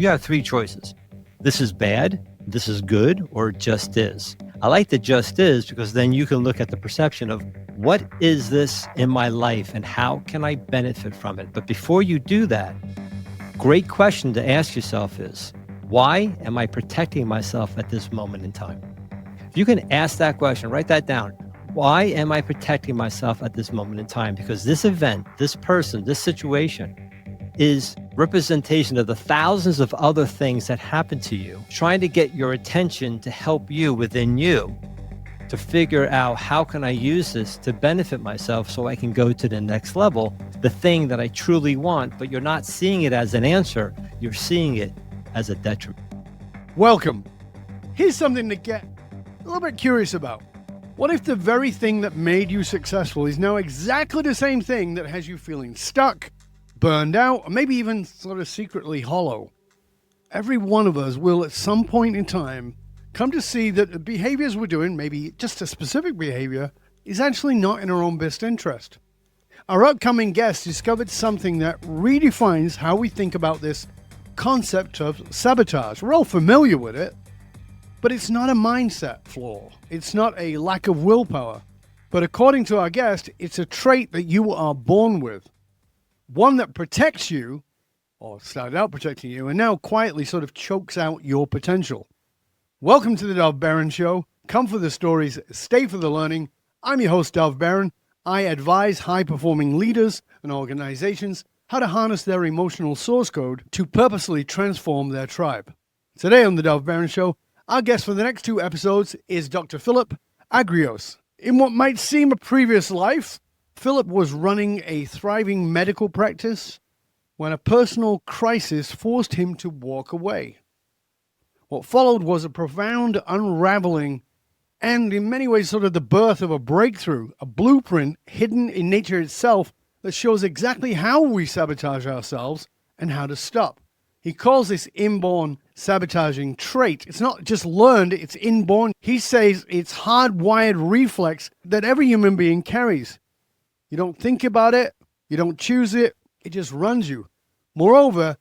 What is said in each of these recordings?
You have three choices. This is bad, this is good, or just is. I like the just is because then you can look at the perception of what is this in my life and how can I benefit from it? But before you do that, great question to ask yourself is, why am I protecting myself at this moment in time? If you can ask that question, write that down. Why am I protecting myself at this moment in time? Because this event, this person, this situation is representation of the thousands of other things that happen to you, trying to get your attention to help you within you to figure out how can I use this to benefit myself so I can go to the next level, the thing that I truly want, but you're not seeing it as an answer, you're seeing it as a detriment. Welcome. Here's something to get a little bit curious about. What if the very thing that made you successful is now exactly the same thing that has you feeling stuck, burned out, or maybe even sort of secretly hollow? Every one of us will at some point in time come to see that the behaviors we're doing, maybe just a specific behavior, is actually not in our own best interest. Our upcoming guest discovered something that redefines how we think about this concept of sabotage. We're all familiar with it, but it's not a mindset flaw. It's not a lack of willpower. But according to our guest, it's a trait that you are born with. One that protects you, or started out protecting you, and now quietly sort of chokes out your potential. Welcome to the Dov Baron Show. Come for the stories, stay for the learning. I'm your host, Dov Baron. I advise high-performing leaders and organizations how to harness their emotional source code to purposely transform their tribe. Today on the Dov Baron Show, our guest for the next two episodes is Dr. Philip Agrios. In what might seem a previous life, Philip was running a thriving medical practice when a personal crisis forced him to walk away. What followed was a profound unraveling and in many ways sort of the birth of a breakthrough, a blueprint hidden in nature itself that shows exactly how we sabotage ourselves and how to stop. He calls this inborn sabotaging trait. It's not just learned, it's inborn. He says it's hardwired reflex that every human being carries. You don't think about it, you don't choose it, it just runs you. Moreover,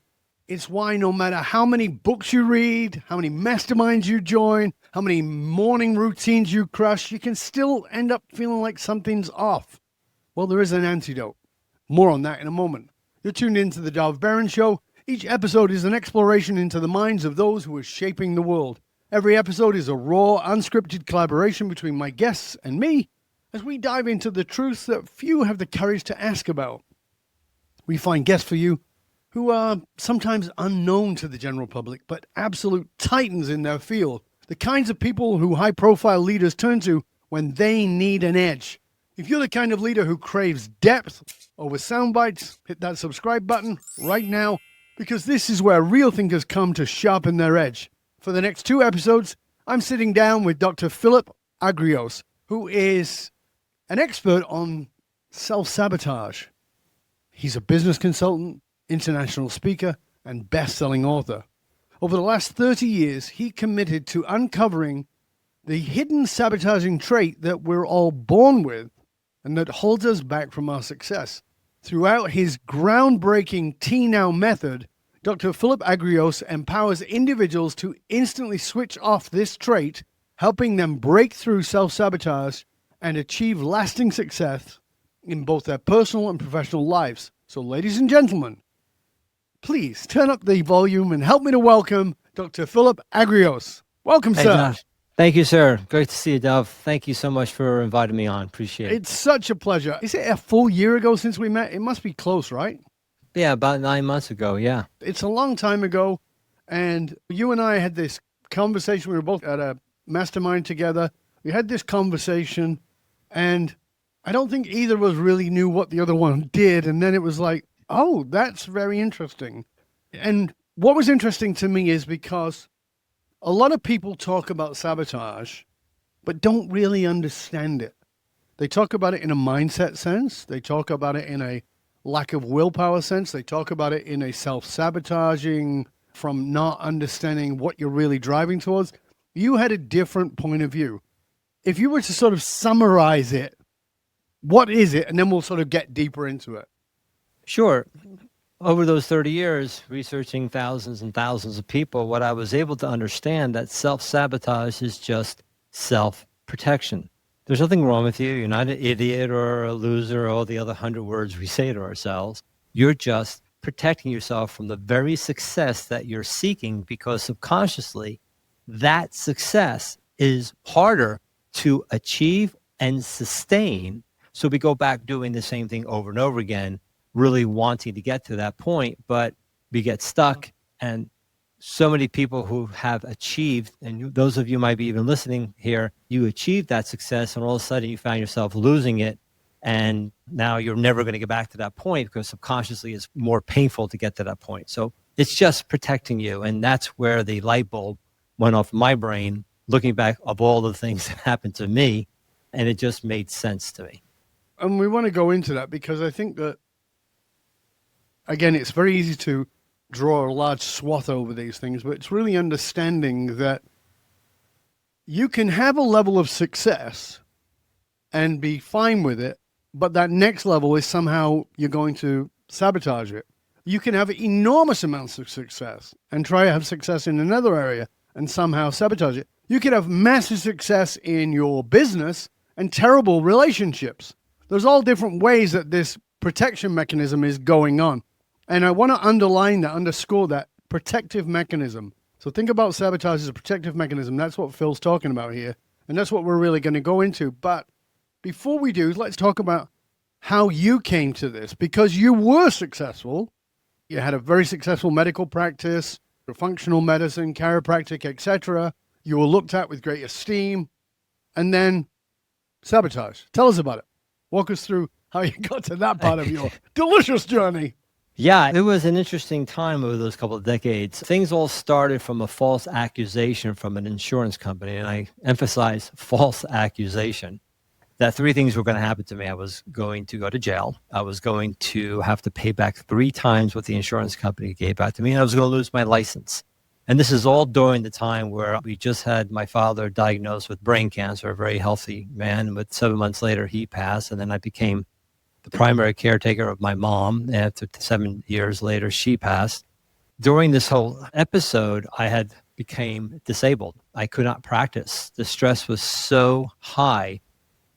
it's why no matter how many books you read, how many masterminds you join, how many morning routines you crush, you can still end up feeling like something's off. Well, there is an antidote. More on that in a moment. You're tuned into the Dov Baron Show. Each episode is an exploration into the minds of those who are shaping the world. Every episode is a raw, unscripted collaboration between my guests and me as we dive into the truths that few have the courage to ask about. We find guests for you who are sometimes unknown to the general public, but absolute titans in their field. The kinds of people who high-profile leaders turn to when they need an edge. If you're the kind of leader who craves depth over sound bites, hit that subscribe button right now, because this is where real thinkers come to sharpen their edge. For the next two episodes, I'm sitting down with Dr. Philip Agrios, who is an expert on self-sabotage. He's a business consultant, international speaker, and best-selling author. Over the last 30 years, he committed to uncovering the hidden sabotaging trait that we're all born with and that holds us back from our success. Throughout his groundbreaking T-Now method, Dr. Philip Agrios empowers individuals to instantly switch off this trait, helping them break through self-sabotage and achieve lasting success in both their personal and professional lives. So, ladies and gentlemen, please turn up the volume and help me to welcome Dr. Philip Agrios. Welcome, Hey, sir. Josh. Thank you, sir. Great to see you, Dov. Thank you so much for inviting me on. Appreciate it. It's such a pleasure. Is it a full year ago since we met? It must be close, right? Yeah, about 9 months ago, yeah. It's a long time ago, and you and I had this conversation. We were both at a mastermind together. We had this conversation, and I don't think either of us really knew what the other one did, and then it was like, oh, that's very interesting. And what was interesting to me is because a lot of people talk about sabotage, but don't really understand it. They talk about it in a mindset sense. They talk about it in a lack of willpower sense. They talk about it in a self-sabotaging from not understanding what you're really driving towards. You had a different point of view. If you were to sort of summarize it, what is it? And then we'll sort of get deeper into it. Sure. over those 30 years, researching thousands and thousands of people, what I was able to understand that self-sabotage is just self-protection. There's nothing wrong with you. You're not an idiot or a loser or all the other 100 words we say to ourselves. You're just protecting yourself from the very success that you're seeking, because subconsciously that success is harder to achieve and sustain. So we go back doing the same thing over and over again, really wanting to get to that point, but we get stuck. And so many people who have achieved, and those of you might be even listening here, you achieved that success and all of a sudden you found yourself losing it. And now you're never going to get back to that point because subconsciously it's more painful to get to that point. So it's just protecting you. And that's where the light bulb went off my brain, looking back of all the things that happened to me. And it just made sense to me. And we want to go into that because I think that, again, it's very easy to draw a large swath over these things, but it's really understanding that you can have a level of success and be fine with it, but that next level is somehow you're going to sabotage it. You can have enormous amounts of success and try to have success in another area and somehow sabotage it. You could have massive success in your business and terrible relationships. There's all different ways that this protection mechanism is going on. And I want to underline that, underscore that protective mechanism. So think about sabotage as a protective mechanism. That's what Phil's talking about here. And that's what we're really going to go into. But before we do, let's talk about how you came to this, because you were successful. You had a very successful medical practice, functional medicine, chiropractic, etc. You were looked at with great esteem, and then sabotage. Tell us about it. Walk us through how you got to that part of your delicious journey. Yeah, it was an interesting time over those couple of decades. Things all started from a false accusation from an insurance company, and I emphasize false accusation, that three things were going to happen to me. I was going to go to jail. I was going to have to pay back 3 times what the insurance company gave back to me, and I was going to lose my license. And this is all during the time where we just had my father diagnosed with brain cancer, a very healthy man. But 7 months later, he passed, and then I became the primary caretaker of my mom. After 7 years later, she passed. During this whole episode, I had became disabled. I could not practice. The stress was so high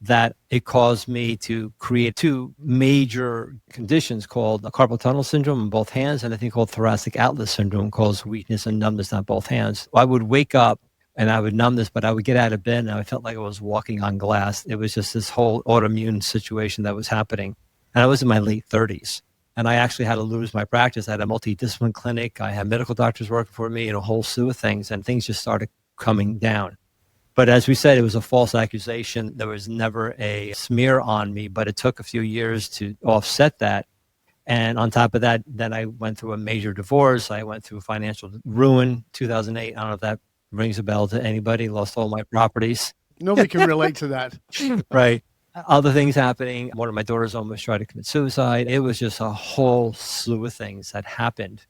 that it caused me to create 2 major conditions called carpal tunnel syndrome in both hands and a thing called thoracic outlet syndrome, causes weakness and numbness on both hands. I would wake up and I would numbness, but I would get out of bed and I felt like I was walking on glass. It was just this whole autoimmune situation that was happening. And I was in my late 30s. And I actually had to lose my practice. I had a multidiscipline clinic. I had medical doctors working for me and a whole slew of things. And things just started coming down. But as we said, it was a false accusation. There was never a smear on me, but it took a few years to offset that. And on top of that, then I went through a major divorce. I went through financial ruin, 2008. I don't know if that rings a bell to anybody. Lost all my properties. Nobody can relate to that. Right. Other things happening. One of my daughters almost tried to commit suicide. It was just a whole slew of things that happened.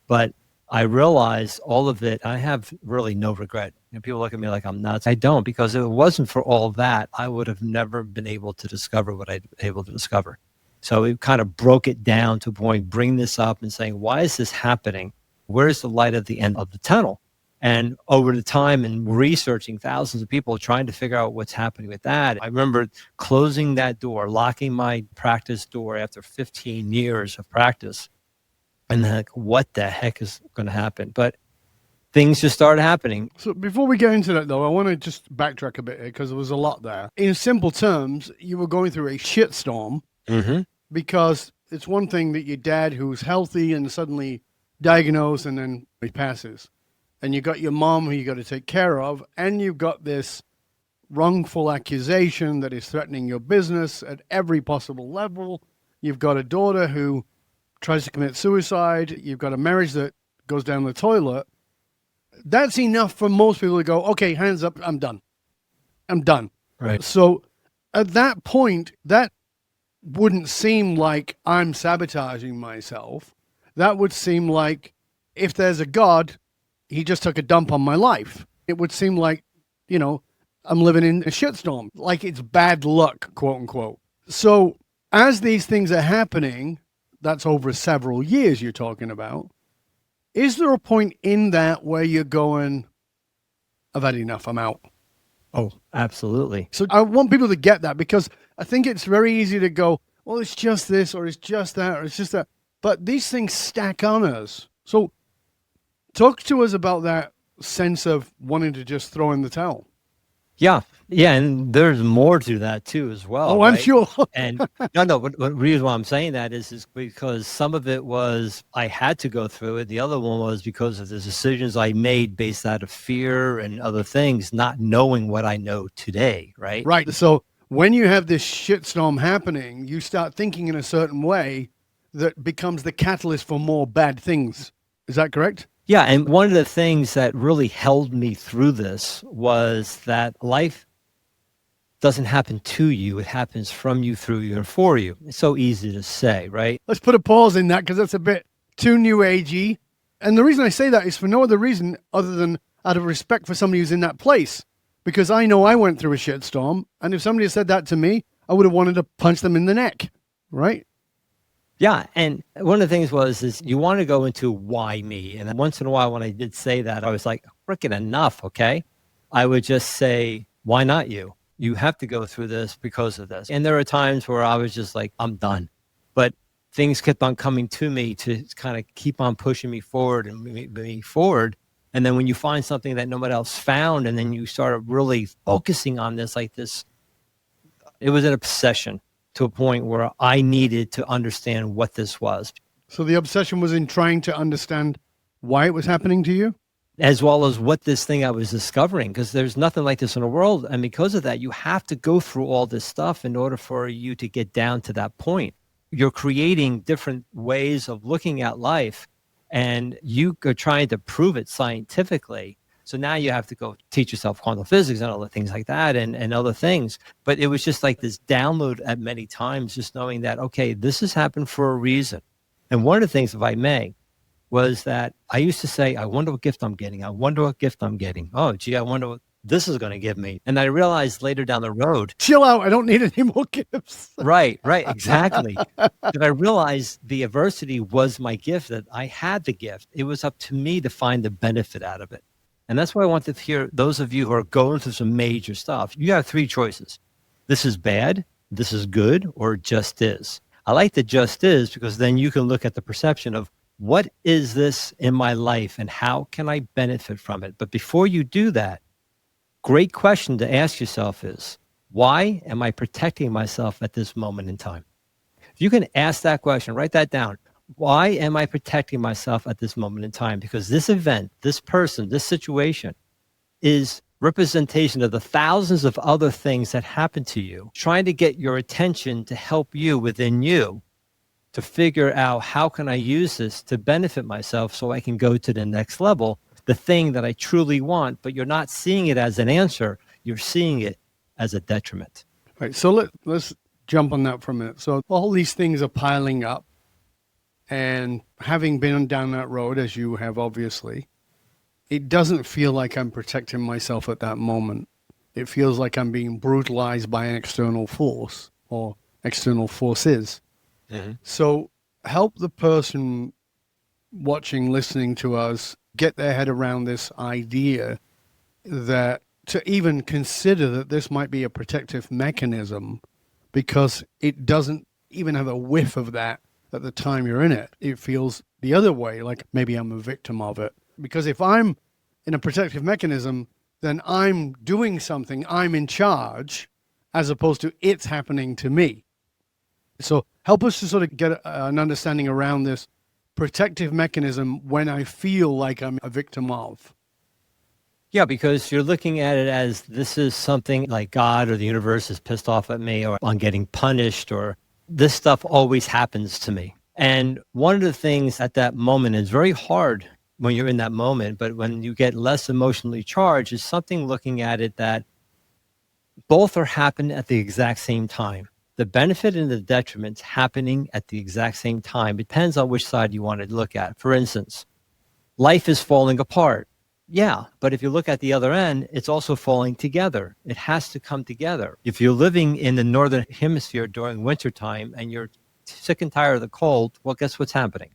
But I realized all of it, I have really no regret. And people look at me like I'm nuts. I don't, because if it wasn't for all that, I would have never been able to discover what I'd been able to discover. So it kind of broke it down to a point, bring this up and saying, why is this happening? Where's the light at the end of the tunnel? And over the time and researching thousands of people trying to figure out what's happening with that, I remember closing that door, locking my practice door after 15 years of practice. And like, what the heck is going to happen? But things just started happening. So before we get into that, though, I want to just backtrack a bit here because there was a lot there. In simple terms, you were going through a shitstorm because it's one thing that your dad, who's healthy and suddenly diagnosed and then he passes. And you got your mom who you got to take care of. And you've got this wrongful accusation that is threatening your business at every possible level. You've got a daughter who tries to commit suicide. You've got a marriage that goes down the toilet. That's enough for most people to go, okay, hands up, I'm done. I'm done. Right. So at that point, that wouldn't seem like I'm sabotaging myself. That would seem like if there's a God, he just took a dump on my life. It would seem like, you know, I'm living in a shitstorm, like it's bad luck, quote unquote. So as these things are happening, that's over several years you're talking about. Is there a point in that where you're going, I've had enough, I'm out? Oh, absolutely. So I want people to get that, because I think it's very easy to go, well, it's just this, or it's just that, or it's just that. But these things stack on us. So talk to us about that sense of wanting to just throw in the towel. Yeah. Yeah. And there's more to that too, as well. Oh, I'm right? sure. And no, what reason why I'm saying that is because some of it was I had to go through it. The other one was because of the decisions I made based out of fear and other things, not knowing what I know today. Right. Right. So when you have this shitstorm happening, you start thinking in a certain way that becomes the catalyst for more bad things. Is that correct? Yeah. And one of the things that really held me through this was that life doesn't happen to you. It happens from you, through you, and for you. It's so easy to say, right? Let's put a pause in that, because that's a bit too new agey. And the reason I say that is for no other reason other than out of respect for somebody who's in that place. Because I know I went through a shitstorm, and if somebody had said that to me, I would have wanted to punch them in the neck, right? Yeah. And one of the things is you want to go into why me. And once in a while, when I did say that, I was like, freaking enough. Okay. I would just say, why not you? You have to go through this because of this. And there are times where I was just like, I'm done. But things kept on coming to me to kind of keep on pushing me forward and me forward. And then when you find something that nobody else found, and then you start really focusing on this like this, it was an obsession to a point where I needed to understand what this was. So the obsession was in trying to understand why it was happening to you? As well as what this thing I was discovering, because there's nothing like this in the world. And because of that, you have to go through all this stuff in order for you to get down to that point. You're creating different ways of looking at life, and you are trying to prove it scientifically. So now you have to go teach yourself quantum physics and other things like that, and other things. But it was just like this download at many times, just knowing that, okay, this has happened for a reason. And one of the things, if I may, was that I used to say, I wonder what gift I'm getting. I wonder what gift I'm getting. Oh, gee, I wonder what this is going to give me. And I realized later down the road, chill out, I don't need any more gifts. Right, exactly. That I realized the adversity was my gift, that I had the gift. It was up to me to find the benefit out of it. And that's why I want to hear those of you who are going through some major stuff. You have three choices. This is bad, this is good, or just is. I like the just is, because then you can look at the perception of what is this in my life and how can I benefit from it? But before you do that, great question to ask yourself is, why am I protecting myself at this moment in time? If you can ask that question, write that down. Why am I protecting myself at this moment in time? Because this event, this person, this situation is representation of the thousands of other things that happen to you, trying to get your attention to help you within you to figure out, how can I use this to benefit myself so I can go to the next level, the thing that I truly want. But you're not seeing it as an answer. You're seeing it as a detriment. Right. So let's jump on that for a minute. So all these things are piling up, and having been down that road, as you have obviously, it doesn't feel like I'm protecting myself at that moment. It feels like I'm being brutalized by an external force or external forces. Mm-hmm. So help the person watching, listening to us, get their head around this idea that to even consider that this might be a protective mechanism, because it doesn't even have a whiff of that at the time you're in it. It feels the other way, like maybe I'm a victim of it. Because if I'm in a protective mechanism, then I'm doing something, I'm in charge, as opposed to it's happening to me. So help us to sort of get an understanding around this protective mechanism when I feel like I'm a victim of. Yeah, because you're looking at it as this is something like God or the universe is pissed off at me, or I'm getting punished, or this stuff always happens to me. And one of the things at that moment is very hard when you're in that moment, but when you get less emotionally charged, is something looking at it that both are happening at the exact same time. The benefit and the detriment happening at the exact same time. It depends on which side you want to look at. For instance, life is falling apart. Yeah, but if you look at the other end, it's also falling together. It has to come together. If you're living in the northern hemisphere during wintertime and you're sick and tired of the cold, well, guess what's happening?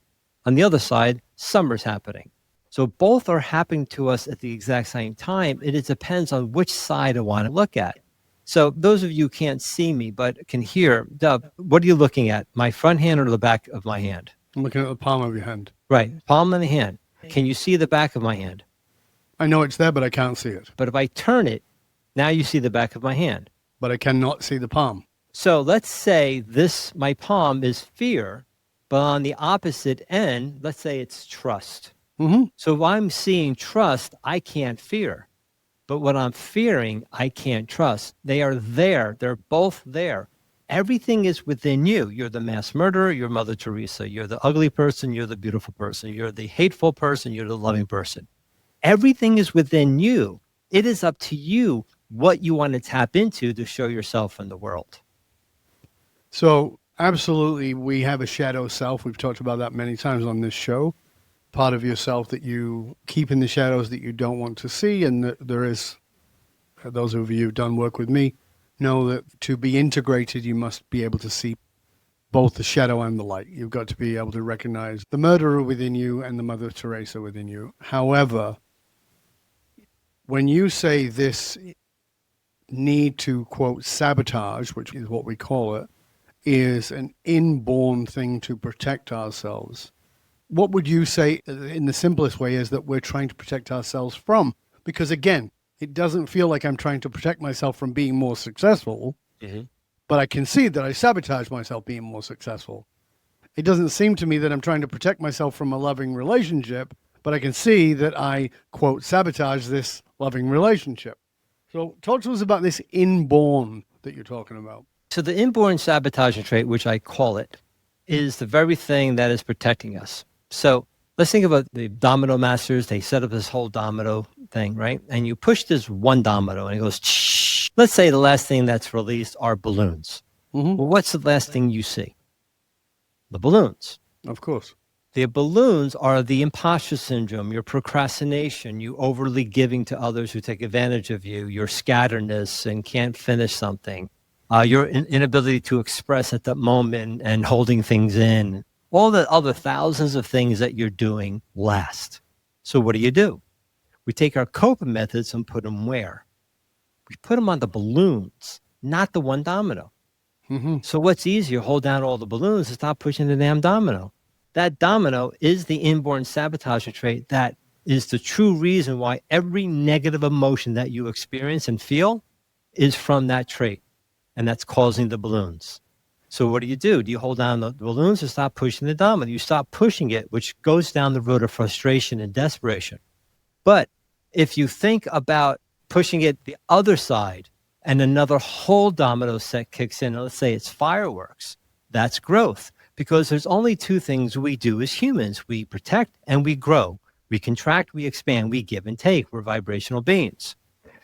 On the other side, summer's happening. So both are happening to us at the exact same time. It depends on which side I want to look at. So those of you who can't see me but can hear, Dov, what are you looking at? My front hand or the back of my hand? I'm looking at the palm of your hand. Right, palm of the hand. Can you see the back of my hand? I know it's there, but I can't see it. But if I turn it, now you see the back of my hand. But I cannot see the palm. So let's say my palm is fear, but on the opposite end, let's say it's trust. Mm-hmm. So if I'm seeing trust, I can't fear. But what I'm fearing, I can't trust. They are there. They're both there. Everything is within you. You're the mass murderer, you're Mother Teresa. You're the ugly person, you're the beautiful person. You're the hateful person, you're the loving person. Everything is within you. It is up to you what you want to tap into to show yourself in the world. So absolutely, we have a shadow self. We've talked about that many times on this show. Part of yourself that you keep in the shadows that you don't want to see. And there is, those of you who've done work with me know that to be integrated, you must be able to see both the shadow and the light. You've got to be able to recognize the murderer within you and the Mother Teresa within you. However, when you say this need to, quote, sabotage, which is what we call it, is an inborn thing to protect ourselves, what would you say in the simplest way is that we're trying to protect ourselves from? Because again, it doesn't feel like I'm trying to protect myself from being more successful, but I can see that I sabotage myself being more successful. It doesn't seem to me that I'm trying to protect myself from a loving relationship, but I can see that I, quote, sabotage this loving relationship. So talk to us about this inborn that you're talking about. So the inborn sabotaging trait, which I call it, is the very thing that is protecting us. So let's think about the domino masters. They set up this whole domino thing, right? And you push this one domino and it goes, shh. Let's say the last thing that's released are balloons. Mm-hmm. Well, what's the last thing you see? The balloons. Of course. The balloons are the imposter syndrome, your procrastination, you overly giving to others who take advantage of you, your scatteredness and can't finish something, your inability to express at that moment and holding things in. All the other thousands of things that you're doing last. So what do? We take our coping methods and put them where? We put them on the balloons, not the one domino. Mm-hmm. So what's easier? Hold down all the balloons and stop pushing the damn domino. That domino is the inborn sabotaging trait that is the true reason why every negative emotion that you experience and feel is from that trait. And that's causing the balloons. So what do? Do you hold down the balloons or stop pushing the domino? You stop pushing it, which goes down the road of frustration and desperation. But if you think about pushing it the other side and another whole domino set kicks in, let's say it's fireworks, that's growth. Because there's only two things we do as humans. We protect and we grow. We contract, we expand, we give and take. We're vibrational beings.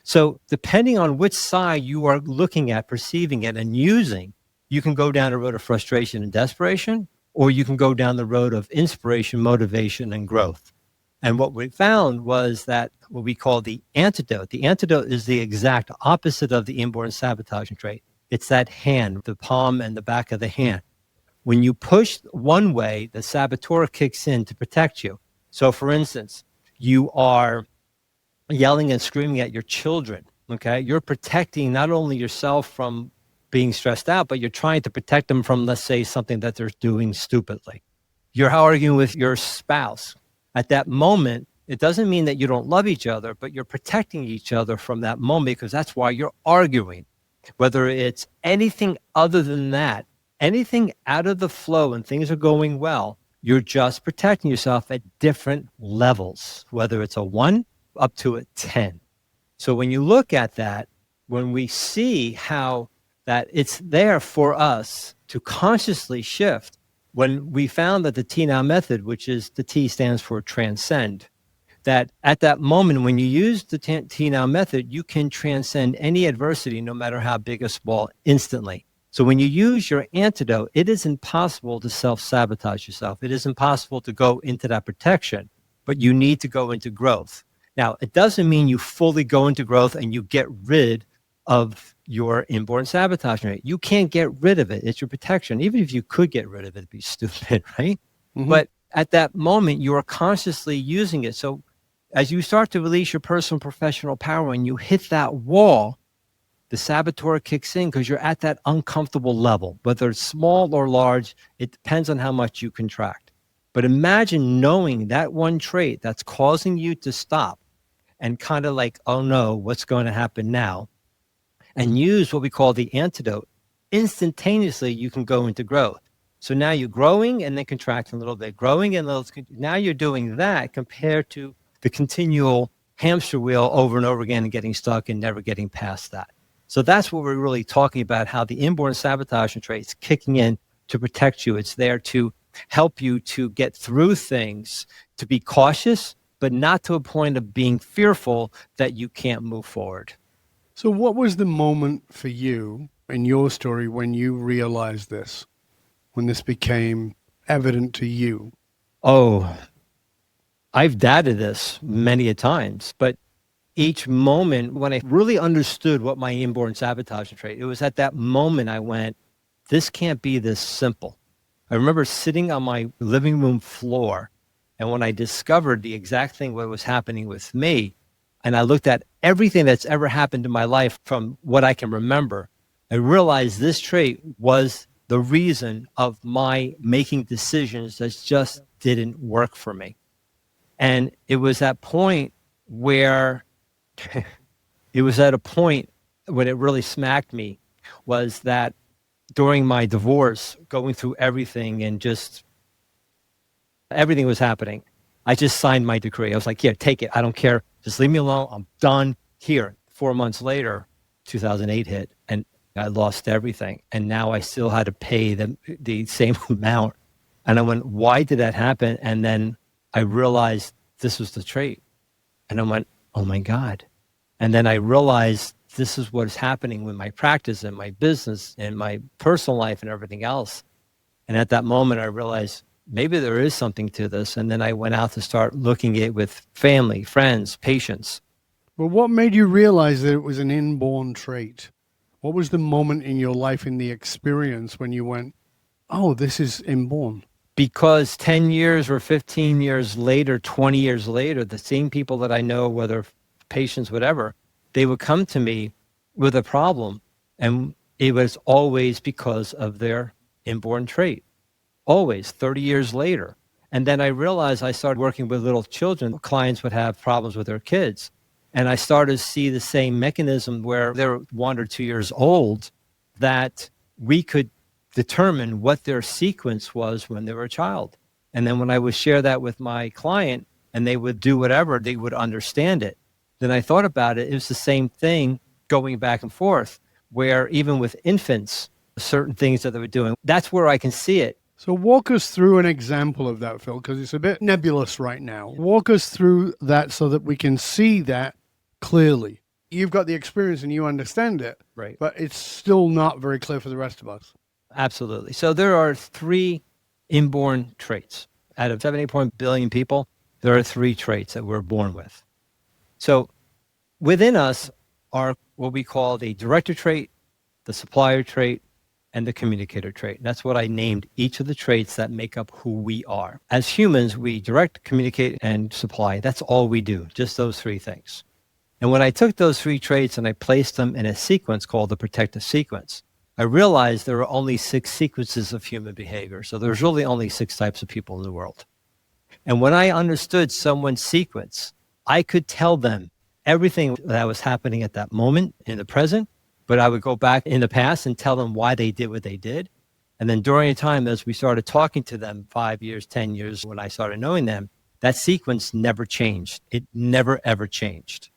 So depending on which side you are looking at, perceiving it, and using, you can go down a road of frustration and desperation, or you can go down the road of inspiration, motivation, and growth. And what we found was that what we call the antidote is the exact opposite of the inborn sabotaging trait. It's that hand, the palm and the back of the hand. When you push one way, the saboteur kicks in to protect you. So for instance, you are yelling and screaming at your children, okay? You're protecting not only yourself from being stressed out, but you're trying to protect them from, let's say, something that they're doing stupidly. You're arguing with your spouse. At that moment, it doesn't mean that you don't love each other, but you're protecting each other from that moment because that's why you're arguing. Whether it's anything other than that, anything out of the flow and things are going well, you're just protecting yourself at different levels, whether it's a 1 up to a 10. So when you look at that, when we see how that it's there for us to consciously shift, when we found that the T now method, which is the T stands for transcend, that at that moment when you use the T now method, you can transcend any adversity, no matter how big or small, instantly. So when you use your antidote, it is impossible to self-sabotage yourself. It is impossible to go into that protection, but you need to go into growth. Now, it doesn't mean you fully go into growth and you get rid of your inborn sabotage trait. You can't get rid of it. It's your protection. Even if you could get rid of it, it'd be stupid, right? Mhm. But at that moment, you are consciously using it. So as you start to release your personal professional power and you hit that wall, the saboteur kicks in because you're at that uncomfortable level, whether it's small or large. It depends on how much you contract. But imagine knowing that one trait that's causing you to stop and kind of like, oh no, what's going to happen now? And use what we call the antidote. Instantaneously, you can go into growth. So now you're growing and then contracting a little bit, growing and now you're doing that compared to the continual hamster wheel over and over again and getting stuck and never getting past that. So that's what we're really talking about, how the inborn sabotaging traits kicking in to protect you. It's there to help you to get through things, to be cautious, but not to a point of being fearful that you can't move forward. So what was the moment for you in your story when you realized this, when this became evident to you? Oh, I've dated this many a times, but each moment when I really understood what my inborn sabotaging trait, it was at that moment I went, this can't be this simple. I remember sitting on my living room floor, and when I discovered the exact thing what was happening with me, and I looked at everything that's ever happened in my life from what I can remember, I realized this trait was the reason of my making decisions that just didn't work for me. And it was that point where it was at a point when it really smacked me, was that during my divorce, going through everything and just everything was happening, I just signed my decree. I was like, yeah, take it. I don't care. Just leave me alone. I'm done here. 4 months later, 2008 hit and I lost everything. And now I still had to pay the same amount. And I went, why did that happen? And then I realized this was the trait. And I went, oh my God. And then I realized this is what's happening with my practice and my business and my personal life and everything else. And at that moment, I realized maybe there is something to this. And then I went out to start looking at it with family, friends, patients. Well, what made you realize that it was an inborn trait? What was the moment in your life, in the experience, when you went, oh, this is inborn? Because 10 years or 15 years later, 20 years later, the same people that I know, whether patients, whatever, they would come to me with a problem. And it was always because of their inborn trait. Always, 30 years later. And then I realized I started working with little children. Clients would have problems with their kids. And I started to see the same mechanism where they're 1 or 2 years old, that we could determine what their sequence was when they were a child. And then when I would share that with my client and they would do whatever, they would understand it. Then I thought about it. It was the same thing going back and forth, where even with infants, certain things that they were doing, that's where I can see it. So walk us through an example of that, Phil, because it's a bit nebulous right now. Walk us through that so that we can see that clearly. You've got the experience and you understand it, Right. but it's still not very clear for the rest of us. Absolutely. So there are 3 inborn traits. Out of 7.8 billion people, there are 3 traits that we're born with. So within us are what we call the director trait, the supplier trait, and the communicator trait. That's what I named each of the traits that make up who we are. As humans, we direct, communicate, and supply. That's all we do, just those 3 things. And when I took those 3 traits and I placed them in a sequence called the protective sequence, I realized there are only 6 sequences of human behavior. So there's really only 6 types of people in the world. And when I understood someone's sequence, I could tell them everything that was happening at that moment in the present, but I would go back in the past and tell them why they did what they did. And then during a time, as we started talking to them 5 years, 10 years, when I started knowing them, that sequence never changed. It never, ever changed.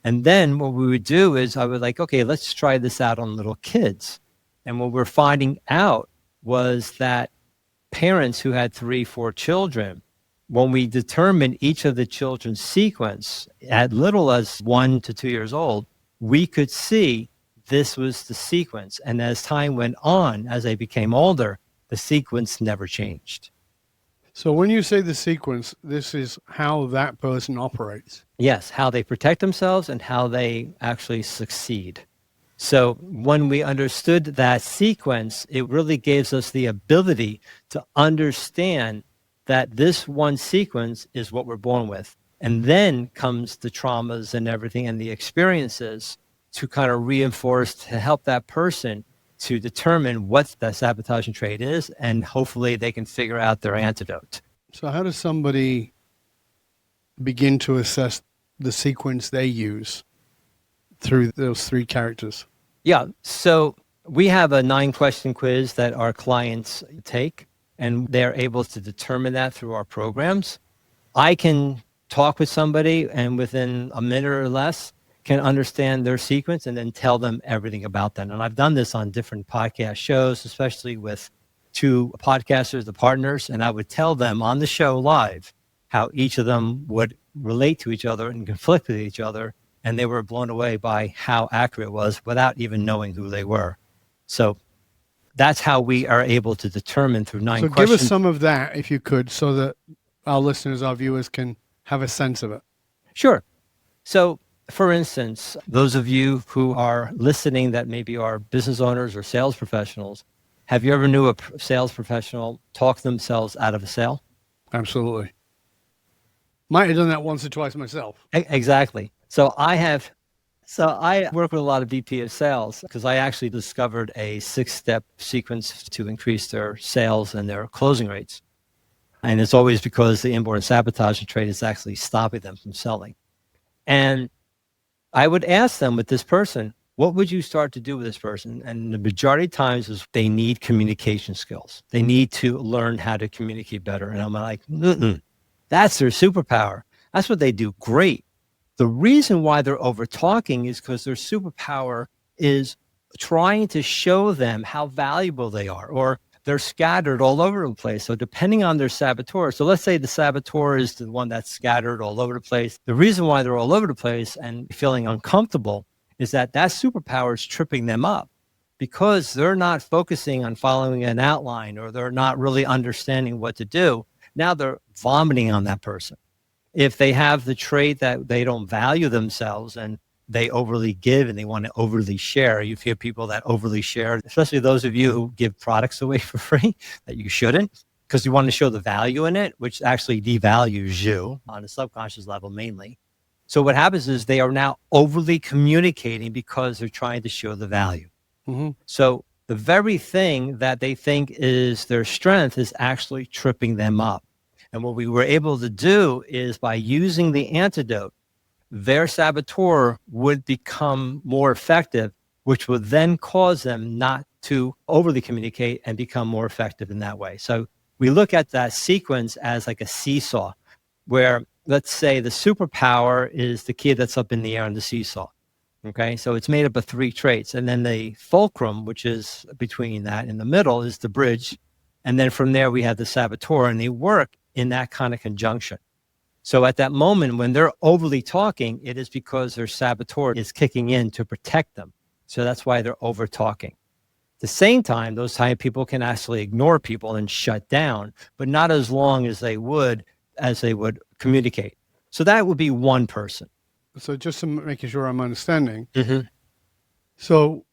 And then what we would do is I would like, okay, let's try this out on little kids. And what we're finding out was that parents who had 3, 4 children, when we determined each of the children's sequence at little as 1 to 2 years old, we could see this was the sequence. And as time went on, as they became older, the sequence never changed. So when you say the sequence, this is how that person operates. Yes, how they protect themselves and how they actually succeed. So when we understood that sequence, it really gives us the ability to understand that this one sequence is what we're born with. And then comes the traumas and everything and the experiences to kind of reinforce, to help that person to determine what the sabotaging trait is. And hopefully they can figure out their antidote. So how does somebody begin to assess the sequence they use through those three characters? Yeah. So we have a 9-question quiz that our clients take, and they're able to determine that through our programs. I can talk with somebody and within a minute or less can understand their sequence and then tell them everything about them. And I've done this on different podcast shows, especially with 2 podcasters, the partners, and I would tell them on the show live how each of them would relate to each other and conflict with each other. And they were blown away by how accurate it was without even knowing who they were. So that's how we are able to determine through 9 questions. So give us some of that, if you could, so that our listeners, our viewers can have a sense of it. Sure. So for instance, those of you who are listening that maybe are business owners or sales professionals, have you ever knew a sales professional talk themselves out of a sale? Absolutely. Might have done that once or twice myself. Exactly. So I work with a lot of VP of sales because I actually discovered a 6-step sequence to increase their sales and their closing rates. And it's always because the inborn sabotaging trait is actually stopping them from selling. And I would ask them with this person, what would you start to do with this person? And the majority of times is they need communication skills. They need to learn how to communicate better. And I'm like, that's their superpower. That's what they do great. The reason why they're over talking is because their superpower is trying to show them how valuable they are, or they're scattered all over the place. So depending on their saboteur, so let's say the saboteur is the one that's scattered all over the place. The reason why they're all over the place and feeling uncomfortable is that superpower is tripping them up because they're not focusing on following an outline, or they're not really understanding what to do. Now they're vomiting on that person. If they have the trait that they don't value themselves and they overly give and they want to overly share, you hear people that overly share, especially those of you who give products away for free that you shouldn't, because you want to show the value in it, which actually devalues you on a subconscious level mainly. So what happens is they are now overly communicating because they're trying to show the value. Mm-hmm. So the very thing that they think is their strength is actually tripping them up. And what we were able to do is by using the antidote, their saboteur would become more effective, which would then cause them not to overly communicate and become more effective in that way. So we look at that sequence as like a seesaw, where let's say the superpower is the key that's up in the air on the seesaw. Okay, so it's made up of 3 traits. And then the fulcrum, which is between that in the middle, is the bridge. And then from there, we have the saboteur, and they work in that kind of conjunction. So at that moment, when they're overly talking, it is because their saboteur is kicking in to protect them. So that's why they're over talking. At the same time, those type of people can actually ignore people and shut down, but not as long as they would communicate. So that would be one person. So just to making sure I'm understanding. Mm-hmm. So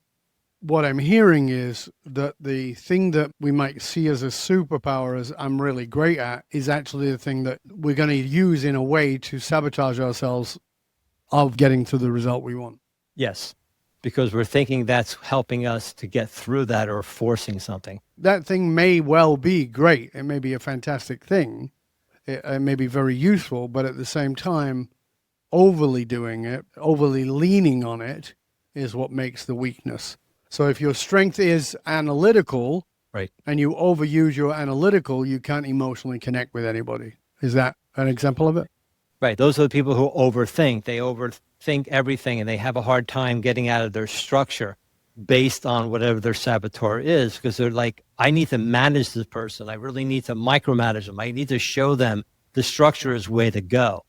what I'm hearing is that the thing that we might see as a superpower, as I'm really great at, is actually the thing that we're going to use in a way to sabotage ourselves of getting to the result we want. Yes, because we're thinking that's helping us to get through that or forcing something. That thing may well be great. It may be a fantastic thing. It may be very useful, but at the same time, overly doing it, overly leaning on it is what makes the weakness. So if your strength is analytical, right, and you overuse your analytical, you can't emotionally connect with anybody. Is that an example of it? Right. Those are the people who overthink. They overthink everything, and they have a hard time getting out of their structure based on whatever their saboteur is, because they're like, I need to manage this person. I really need to micromanage them. I need to show them the structure is way to go.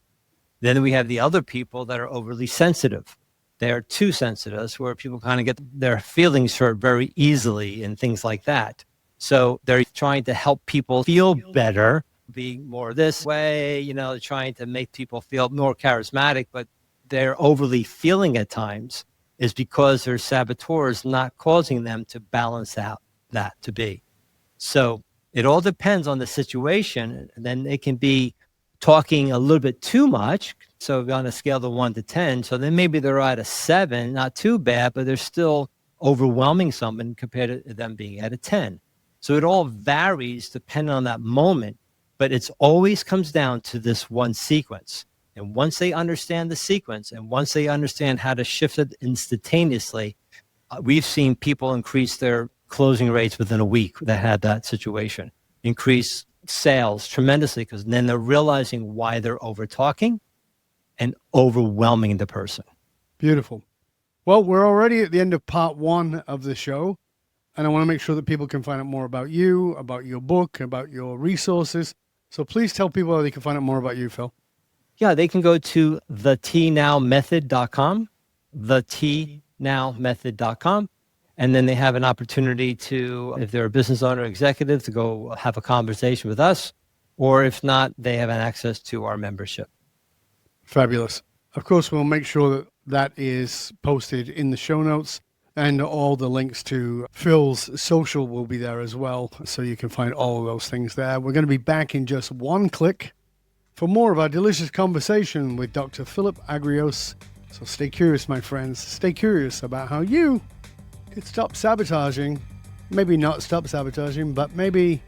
Then we have the other people that are overly sensitive. They're too sensitive, where people kind of get their feelings hurt very easily and things like that. So they're trying to help people feel better, be more this way, trying to make people feel more charismatic, but they're overly feeling at times. is because their saboteur is not causing them to balance out that to be. So it all depends on the situation. And then they can be talking a little bit too much. So on a scale of 1 to 10, so then maybe they're at a 7, not too bad, but they're still overwhelming someone compared to them being at a 10. So it all varies depending on that moment, but it's always comes down to this one sequence. And once they understand the sequence and once they understand how to shift it instantaneously, we've seen people increase their closing rates within a week that had that situation, increase sales tremendously because then they're realizing why they're over talking and overwhelming the person. Beautiful. Well, we're already at the end of part 1 of the show, and I want to make sure that people can find out more about you, about your book, about your resources. So please tell people how they can find out more about you, Phil. Yeah, they can go to thetnowmethod.com, thetnowmethod.com, and then they have an opportunity to, if they're a business owner, executive, to go have a conversation with us, or if not, they have an access to our membership. Fabulous. Of course, we'll make sure that that is posted in the show notes, and all the links to Phil's social will be there as well, so you can find all of those things there. We're going to be back in just one click for more of our delicious conversation with Dr. Philip Agrios. So stay curious, my friends. Stay curious about how you could stop sabotaging. Maybe not stop sabotaging, but maybe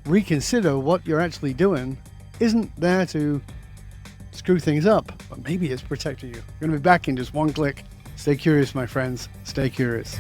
reconsider what you're actually doing isn't there to screw things up, but maybe it's protecting you. We're going to be back in just one click. Stay curious, my friends. Stay curious.